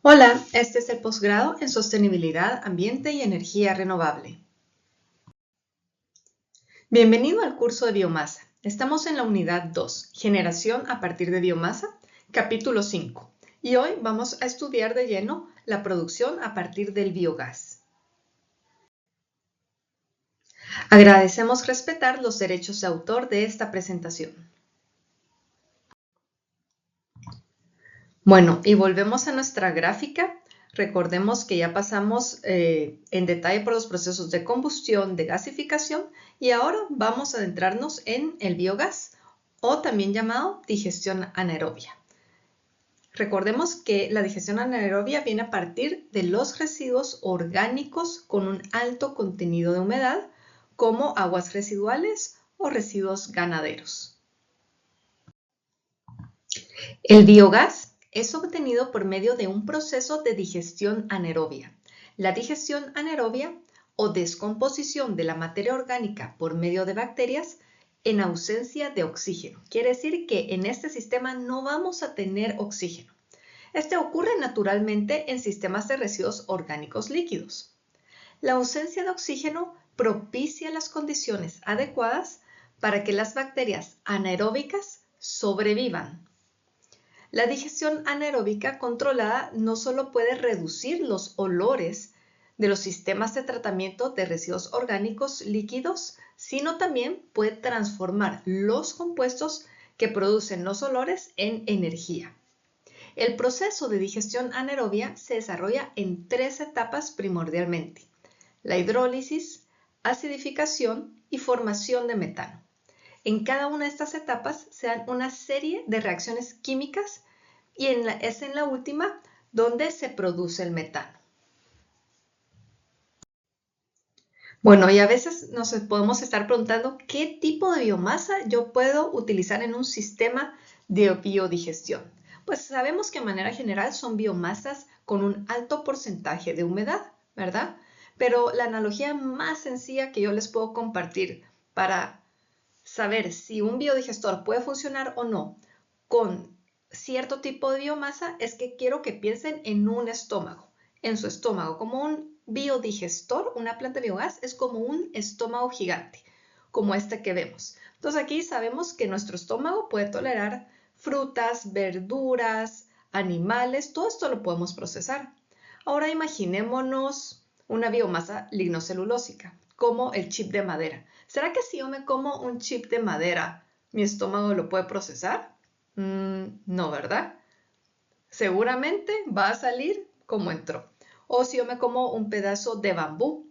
Hola, este es el posgrado en Sostenibilidad, Ambiente y Energía Renovable. Bienvenido al curso de biomasa. Estamos en la unidad 2, Generación a partir de biomasa, capítulo 5. Y hoy vamos a estudiar de lleno la producción a partir del biogás. Agradecemos respetar los derechos de autor de esta presentación. Bueno, y volvemos a nuestra gráfica. Recordemos que ya pasamos en detalle por los procesos de combustión, de gasificación, y ahora vamos a adentrarnos en el biogás, o también llamado digestión anaerobia. Recordemos que la digestión anaerobia viene a partir de los residuos orgánicos con un alto contenido de humedad, como aguas residuales o residuos ganaderos. El biogás es obtenido por medio de un proceso de digestión anaerobia. La digestión anaerobia o descomposición de la materia orgánica por medio de bacterias en ausencia de oxígeno. Quiere decir que en este sistema no vamos a tener oxígeno. Este ocurre naturalmente en sistemas de residuos orgánicos líquidos. La ausencia de oxígeno propicia las condiciones adecuadas para que las bacterias anaeróbicas sobrevivan. La digestión anaeróbica controlada no solo puede reducir los olores de los sistemas de tratamiento de residuos orgánicos líquidos, sino también puede transformar los compuestos que producen los olores en energía. El proceso de digestión anaerobia se desarrolla en 3 etapas primordialmente: la hidrólisis, acidificación y formación de metano. En cada una de estas etapas se dan una serie de reacciones químicas y es en la última donde se produce el metano. Bueno, y a veces nos podemos estar preguntando qué tipo de biomasa yo puedo utilizar en un sistema de biodigestión. Pues sabemos que de manera general son biomasas con un alto porcentaje de humedad, ¿verdad? Pero la analogía más sencilla que yo les puedo compartir para saber si un biodigestor puede funcionar o no con cierto tipo de biomasa es que quiero que piensen en un estómago, en su estómago. Como un biodigestor, una planta de biogás es como un estómago gigante, como este que vemos. Entonces aquí sabemos que nuestro estómago puede tolerar frutas, verduras, animales, todo esto lo podemos procesar. Ahora imaginémonos una biomasa lignocelulósica, como el chip de madera. ¿Será que si yo me como un chip de madera, mi estómago lo puede procesar? No, ¿verdad? Seguramente va a salir como entró. O si yo me como un pedazo de bambú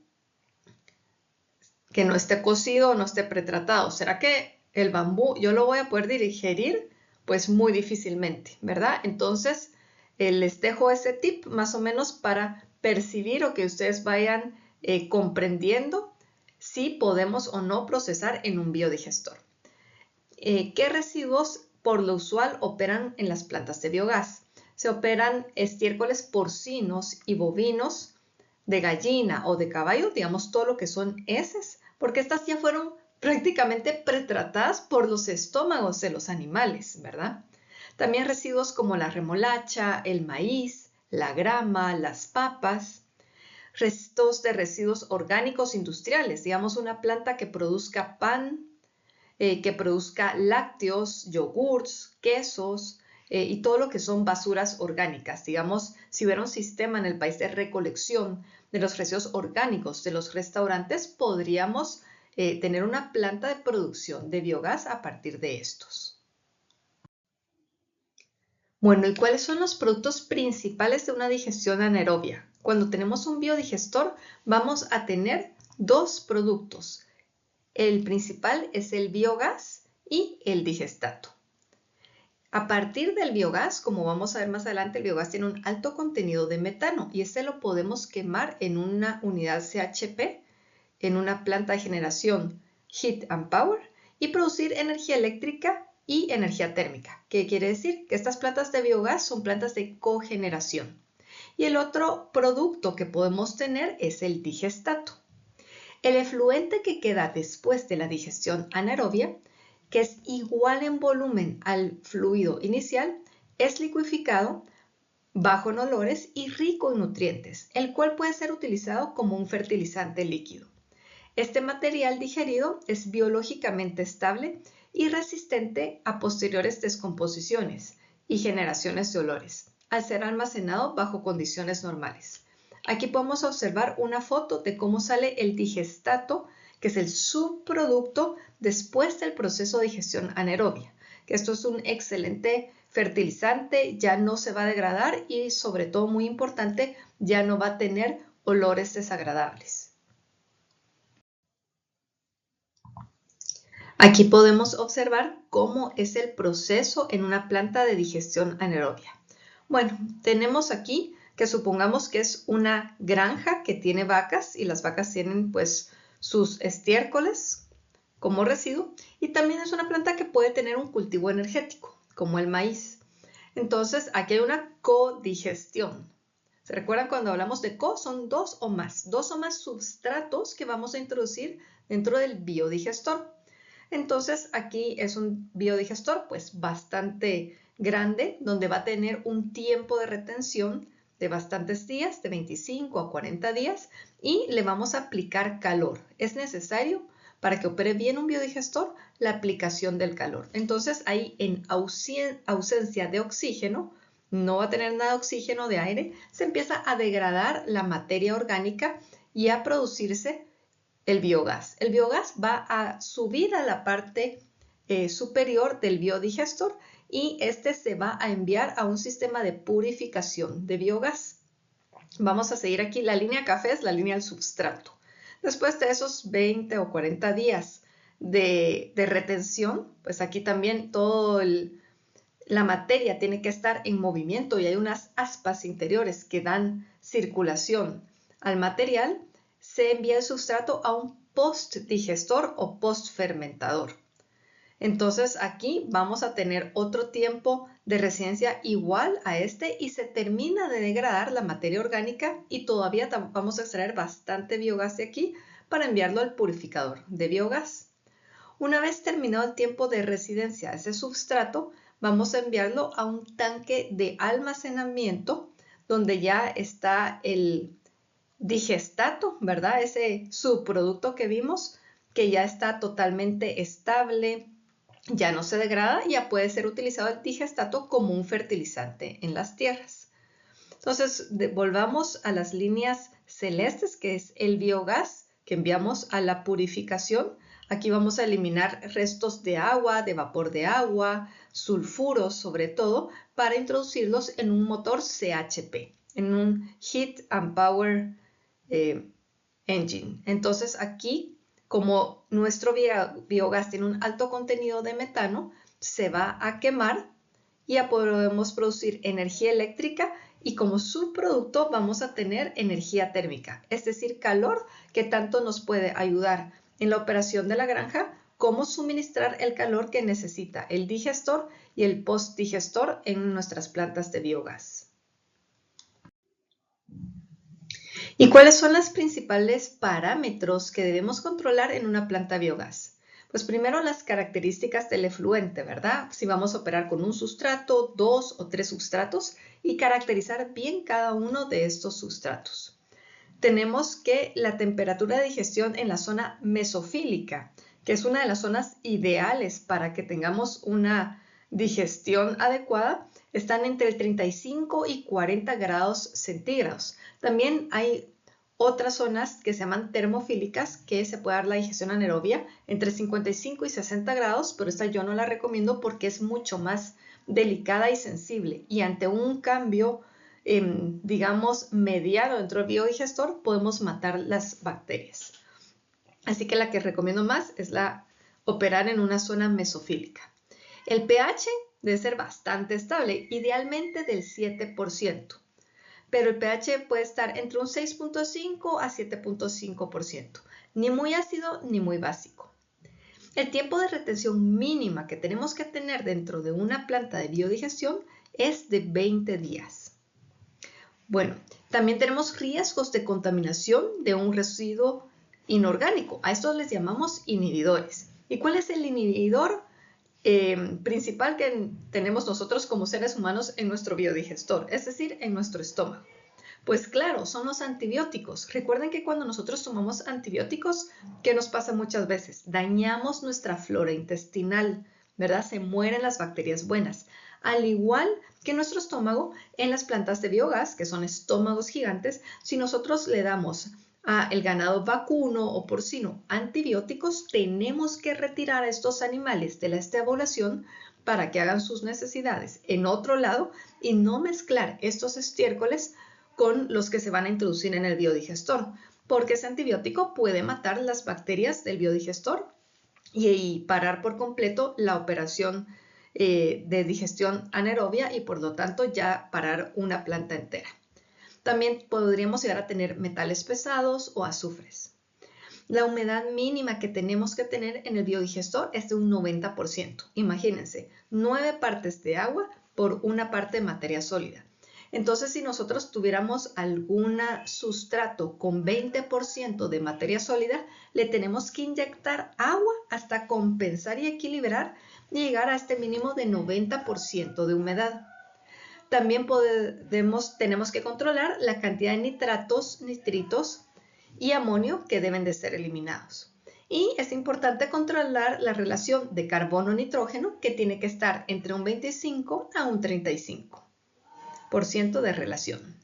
que no esté cocido o no esté pretratado, ¿será que el bambú yo lo voy a poder digerir? Pues muy difícilmente, ¿verdad? Entonces, les dejo ese tip más o menos para percibir o que ustedes vayan comprendiendo si podemos o no procesar en un biodigestor. ¿Qué residuos por lo usual operan en las plantas de biogás? Se operan estiércoles porcinos y bovinos, de gallina o de caballo, digamos todo lo que son heces, porque estas ya fueron prácticamente pretratadas por los estómagos de los animales, ¿verdad? También residuos como la remolacha, el maíz, la grama, las papas. Restos de residuos orgánicos industriales, digamos una planta que produzca pan, que produzca lácteos, yogurts, quesos y todo lo que son basuras orgánicas. Digamos, si hubiera un sistema en el país de recolección de los residuos orgánicos de los restaurantes, podríamos tener una planta de producción de biogás a partir de estos. Bueno, ¿y cuáles son los productos principales de una digestión anaerobia? Cuando tenemos un biodigestor, vamos a tener 2 productos. El principal es el biogás y el digestato. A partir del biogás, como vamos a ver más adelante, el biogás tiene un alto contenido de metano y este lo podemos quemar en una unidad CHP, en una planta de generación Heat and Power, y producir energía eléctrica y energía térmica. ¿Qué quiere decir? Que estas plantas de biogás son plantas de cogeneración. Y el otro producto que podemos tener es el digestato. El efluente que queda después de la digestión anaerobia, que es igual en volumen al fluido inicial, es licuificado bajo en olores y rico en nutrientes, el cual puede ser utilizado como un fertilizante líquido. Este material digerido es biológicamente estable y resistente a posteriores descomposiciones y generaciones de olores, al ser almacenado bajo condiciones normales. Aquí podemos observar una foto de cómo sale el digestato, que es el subproducto después del proceso de digestión anaerobia. Que esto es un excelente fertilizante, ya no se va a degradar y, sobre todo muy importante, ya no va a tener olores desagradables. Aquí podemos observar cómo es el proceso en una planta de digestión anaerobia. Bueno, tenemos aquí que supongamos que es una granja que tiene vacas y las vacas tienen pues sus estiércoles como residuo y también es una planta que puede tener un cultivo energético como el maíz. Entonces aquí hay una codigestión. ¿Se recuerdan cuando hablamos de co? Son dos o más substratos que vamos a introducir dentro del biodigestor. Entonces aquí es un biodigestor pues bastante grande donde va a tener un tiempo de retención de bastantes días, de 25 a 40 días y le vamos a aplicar calor. Es necesario para que opere bien un biodigestor la aplicación del calor. Entonces ahí en ausencia de oxígeno, no va a tener nada de oxígeno de aire, se empieza a degradar la materia orgánica y a producirse el biogás. El biogás va a subir a la parte superior del biodigestor y este se va a enviar a un sistema de purificación de biogás. Vamos a seguir aquí, la línea café es la línea del substrato. Después de esos 20 o 40 días de retención, pues aquí también la materia tiene que estar en movimiento y hay unas aspas interiores que dan circulación al material. Se envía el sustrato a un postdigestor o postfermentador. Entonces aquí vamos a tener otro tiempo de residencia igual a este y se termina de degradar la materia orgánica y todavía vamos a extraer bastante biogás de aquí para enviarlo al purificador de biogás. Una vez terminado el tiempo de residencia de ese substrato, vamos a enviarlo a un tanque de almacenamiento donde ya está el digestato, ¿verdad? Ese subproducto que vimos que ya está totalmente estable, ya no se degrada y ya puede ser utilizado el digestato como un fertilizante en las tierras. Entonces, volvamos a las líneas celestes, que es el biogás que enviamos a la purificación. Aquí vamos a eliminar restos de agua, de vapor de agua, sulfuros sobre todo, para introducirlos en un motor CHP, en un Heat and Power Engine. Entonces aquí, como nuestro biogás tiene un alto contenido de metano, se va a quemar y ya podemos producir energía eléctrica y como subproducto vamos a tener energía térmica, es decir, calor que tanto nos puede ayudar en la operación de la granja como suministrar el calor que necesita el digestor y el postdigestor en nuestras plantas de biogás. ¿Y cuáles son los principales parámetros que debemos controlar en una planta biogás? Pues primero las características del efluente, ¿verdad? Si vamos a operar con un sustrato, 2 o 3 sustratos y caracterizar bien cada uno de estos sustratos. Tenemos que la temperatura de digestión en la zona mesofílica, que es una de las zonas ideales para que tengamos una digestión adecuada, están entre el 35 y 40 grados centígrados. También hay otras zonas que se llaman termofílicas que se puede dar la digestión anaerobia entre 55 y 60 grados, pero esta yo no la recomiendo porque es mucho más delicada y sensible y ante un cambio digamos mediado dentro del biodigestor podemos matar las bacterias. Así que la que recomiendo más es operar en una zona mesofílica. El pH debe ser bastante estable, idealmente del 7%, pero el pH puede estar entre un 6.5 a 7.5%, ni muy ácido ni muy básico. El tiempo de retención mínima que tenemos que tener dentro de una planta de biodigestión es de 20 días. Bueno, también tenemos riesgos de contaminación de un residuo inorgánico. A estos les llamamos inhibidores. ¿Y cuál es el inhibidor principal que tenemos nosotros como seres humanos en nuestro biodigestor, es decir, en nuestro estómago. Pues claro, son los antibióticos. Recuerden que cuando nosotros tomamos antibióticos, ¿qué nos pasa muchas veces? Dañamos nuestra flora intestinal, ¿verdad? Se mueren las bacterias buenas. Al igual que nuestro estómago, en las plantas de biogás, que son estómagos gigantes, si nosotros le damos al ganado vacuno o porcino antibióticos, tenemos que retirar a estos animales de la estabulación para que hagan sus necesidades en otro lado y no mezclar estos estiércoles con los que se van a introducir en el biodigestor, porque ese antibiótico puede matar las bacterias del biodigestor y parar por completo la operación de digestión anaerobia y por lo tanto ya parar una planta entera. También podríamos llegar a tener metales pesados o azufres. La humedad mínima que tenemos que tener en el biodigestor es de un 90%. Imagínense, 9 partes de agua por una parte de materia sólida. Entonces, si nosotros tuviéramos algún sustrato con 20% de materia sólida, le tenemos que inyectar agua hasta compensar y equilibrar y llegar a este mínimo de 90% de humedad. También tenemos que controlar la cantidad de nitratos, nitritos y amonio que deben de ser eliminados. Y es importante controlar la relación de carbono-nitrógeno que tiene que estar entre un 25 a un 35% de relación.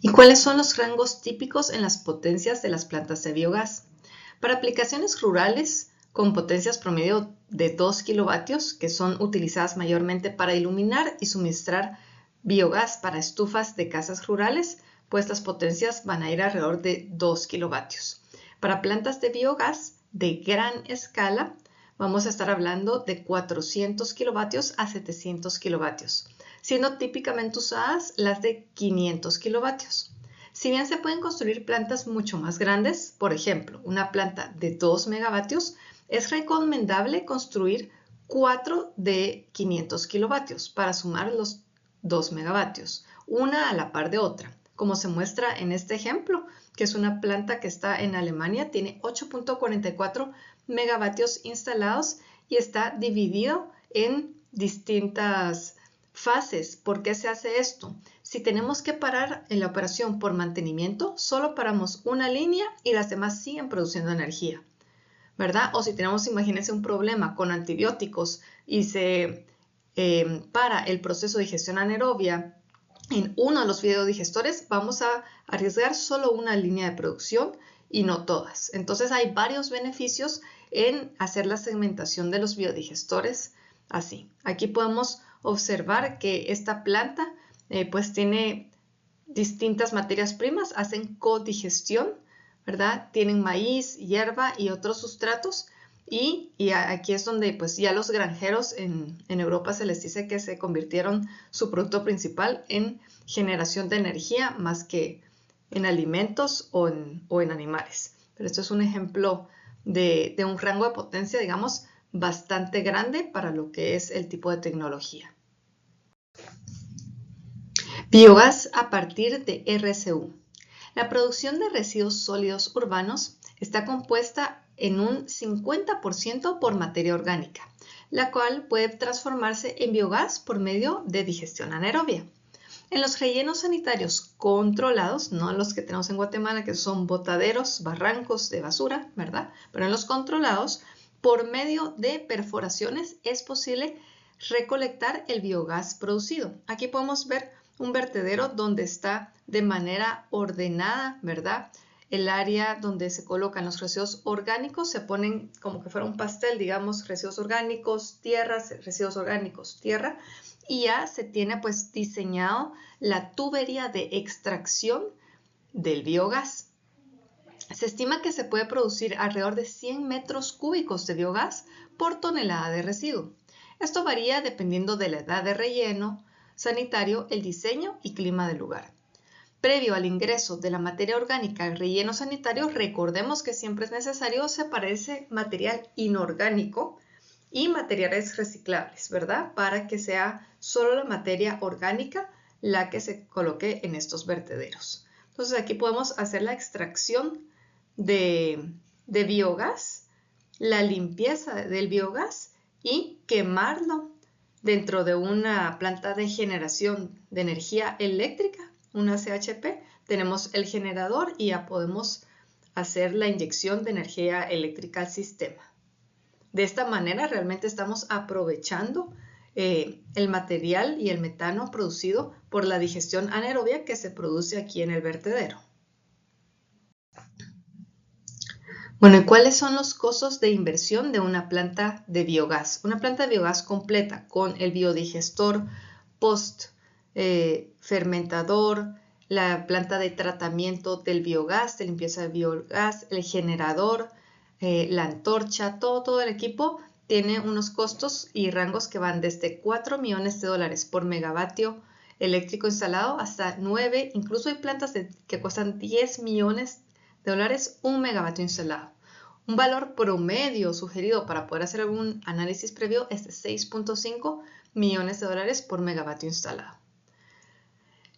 ¿Y cuáles son los rangos típicos en las potencias de las plantas de biogás? Para aplicaciones rurales con potencias promedio de 2 kilovatios, que son utilizadas mayormente para iluminar y suministrar biogás para estufas de casas rurales, pues las potencias van a ir alrededor de 2 kilovatios. Para plantas de biogás de gran escala, vamos a estar hablando de 400 kilovatios a 700 kilovatios, siendo típicamente usadas las de 500 kilovatios. Si bien se pueden construir plantas mucho más grandes, por ejemplo, una planta de 2 megavatios, es recomendable construir 4 de 500 kilovatios para sumar los 2 megavatios, una a la par de otra. Como se muestra en este ejemplo, que es una planta que está en Alemania, tiene 8.44 megavatios instalados y está dividido en distintas fases. ¿Por qué se hace esto? Si tenemos que parar en la operación por mantenimiento, solo paramos una línea y las demás siguen produciendo energía, ¿verdad? O si tenemos, imagínense, un problema con antibióticos y se para el proceso de digestión anaerobia en uno de los biodigestores, vamos a arriesgar solo una línea de producción y no todas. Entonces hay varios beneficios en hacer la segmentación de los biodigestores así. Aquí podemos observar que esta planta pues tiene distintas materias primas, hacen codigestión, ¿verdad? Tienen maíz, hierba y otros sustratos. Y aquí es donde pues ya los granjeros en Europa se les dice que se convirtieron su producto principal en generación de energía más que en alimentos o en animales. Pero esto es un ejemplo de un rango de potencia, digamos, bastante grande para lo que es el tipo de tecnología. Biogás a partir de RSU. La producción de residuos sólidos urbanos está compuesta en un 50% por materia orgánica, la cual puede transformarse en biogás por medio de digestión anaerobia. En los rellenos sanitarios controlados, no los que tenemos en Guatemala, que son botaderos, barrancos de basura, ¿verdad? Pero en los controlados, por medio de perforaciones es posible recolectar el biogás producido. Aquí podemos ver un vertedero donde está de manera ordenada, ¿verdad? El área donde se colocan los residuos orgánicos, se ponen como que fuera un pastel, digamos, residuos orgánicos, tierra, residuos orgánicos, tierra, y ya se tiene pues diseñado la tubería de extracción del biogás. Se estima que se puede producir alrededor de 100 metros cúbicos de biogás por tonelada de residuo. Esto varía dependiendo de la edad de relleno sanitario, el diseño y clima del lugar. Previo al ingreso de la materia orgánica al relleno sanitario, recordemos que siempre es necesario separar ese material inorgánico y materiales reciclables, ¿verdad? Para que sea solo la materia orgánica la que se coloque en estos vertederos. Entonces aquí podemos hacer la extracción de biogás la limpieza del biogás y quemarlo dentro de una planta de generación de energía eléctrica, una CHP. Tenemos el generador y ya podemos hacer la inyección de energía eléctrica al sistema. De esta manera realmente estamos aprovechando el material y el metano producido por la digestión anaerobia que se produce aquí en el vertedero. Bueno, ¿y cuáles son los costos de inversión de una planta de biogás? Una planta de biogás completa con el biodigestor, fermentador, la planta de tratamiento del biogás, de limpieza del biogás, el generador, la antorcha, todo el equipo tiene unos costos y rangos que van desde 4 millones de dólares por megavatio eléctrico instalado hasta 9, incluso hay plantas que cuestan 10 millones de dólares un megavatio instalado. Un valor promedio sugerido para poder hacer algún análisis previo es de 6.5 millones de dólares por megavatio instalado.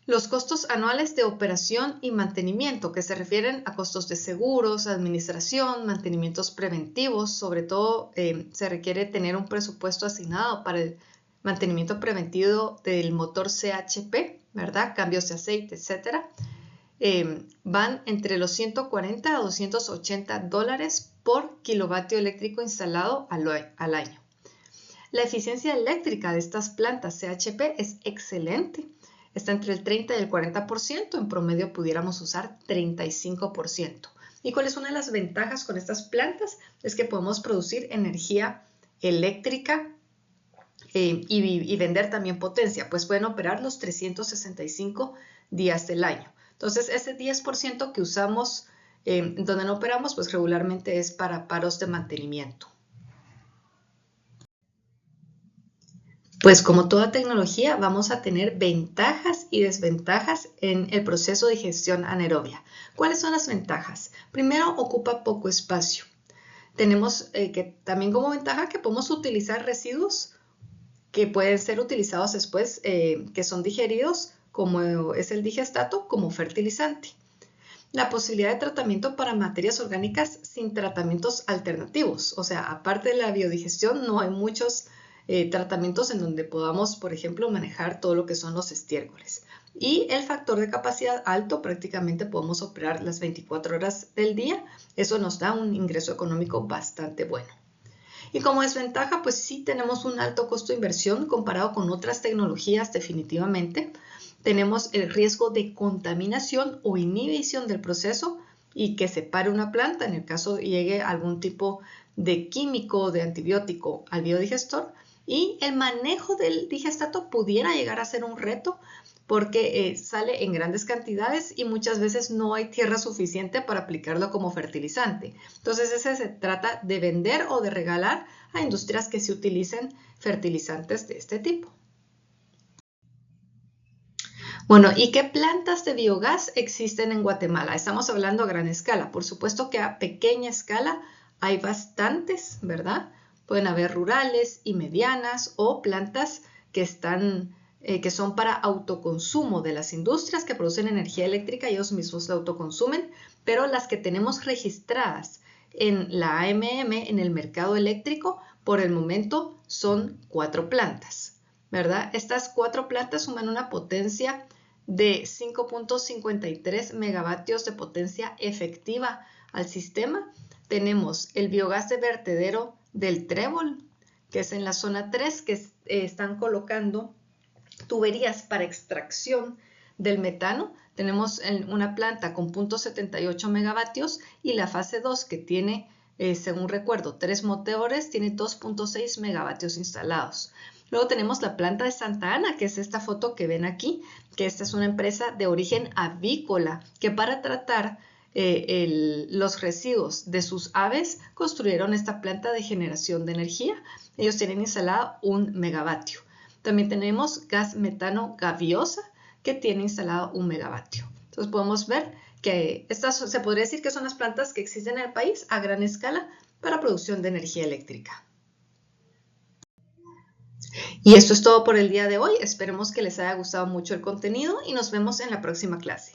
Los costos anuales de operación y mantenimiento, que se refieren a costos de seguros, administración, mantenimientos preventivos, sobre todo se requiere tener un presupuesto asignado para el mantenimiento preventivo del motor CHP, ¿verdad? Cambios de aceite, etcétera. Van entre los 140 a 280 dólares por kilovatio eléctrico instalado al año. La eficiencia eléctrica de estas plantas CHP es excelente. Está entre el 30 y el 40%, en promedio pudiéramos usar 35%. ¿Y cuál es una de las ventajas con estas plantas? Es que podemos producir energía eléctrica y vender también potencia, pues pueden operar los 365 días del año. Entonces, ese 10% que usamos donde no operamos, pues regularmente es para paros de mantenimiento. Pues como toda tecnología, vamos a tener ventajas y desventajas en el proceso de digestión anaerobia. ¿Cuáles son las ventajas? Primero, ocupa poco espacio. Tenemos que también como ventaja que podemos utilizar residuos que pueden ser utilizados después, que son digeridos, como es el digestato, como fertilizante. La posibilidad de tratamiento para materias orgánicas sin tratamientos alternativos. O sea, aparte de la biodigestión, no hay muchos tratamientos en donde podamos, por ejemplo, manejar todo lo que son los estiércoles. Y el factor de capacidad alto, prácticamente podemos operar las 24 horas del día. Eso nos da un ingreso económico bastante bueno. Y como desventaja, pues sí tenemos un alto costo de inversión comparado con otras tecnologías definitivamente. Tenemos el riesgo de contaminación o inhibición del proceso y que se pare una planta en el caso de llegue algún tipo de químico o de antibiótico al biodigestor. Y el manejo del digestato pudiera llegar a ser un reto porque sale en grandes cantidades y muchas veces no hay tierra suficiente para aplicarlo como fertilizante. Entonces ese se trata de vender o de regalar a industrias que se utilicen fertilizantes de este tipo. Bueno, ¿y qué plantas de biogás existen en Guatemala? Estamos hablando a gran escala. Por supuesto que a pequeña escala hay bastantes, ¿verdad? Pueden haber rurales y medianas o plantas que son para autoconsumo de las industrias que producen energía eléctrica y ellos mismos la autoconsumen, pero las que tenemos registradas en la AMM, en el mercado eléctrico, por el momento son 4 plantas, ¿verdad? Estas 4 plantas suman una potencia de 5.53 megavatios de potencia efectiva al sistema. Tenemos el biogás de vertedero del Trébol, que es en la zona 3, que están colocando tuberías para extracción del metano. Tenemos una planta con 0.78 megavatios y la fase 2 que tiene, según recuerdo, 3 motores, tiene 2.6 megavatios instalados. Luego tenemos la planta de Santa Ana, que es esta foto que ven aquí, que esta es una empresa de origen avícola que para tratar los residuos de sus aves construyeron esta planta de generación de energía. Ellos tienen instalado 1 megavatio. También tenemos gas metano Gaviosa, que tiene instalado 1 megavatio. Entonces podemos ver que estas se podría decir que son las plantas que existen en el país a gran escala para producción de energía eléctrica. Y esto es todo por el día de hoy. Esperemos que les haya gustado mucho el contenido y nos vemos en la próxima clase.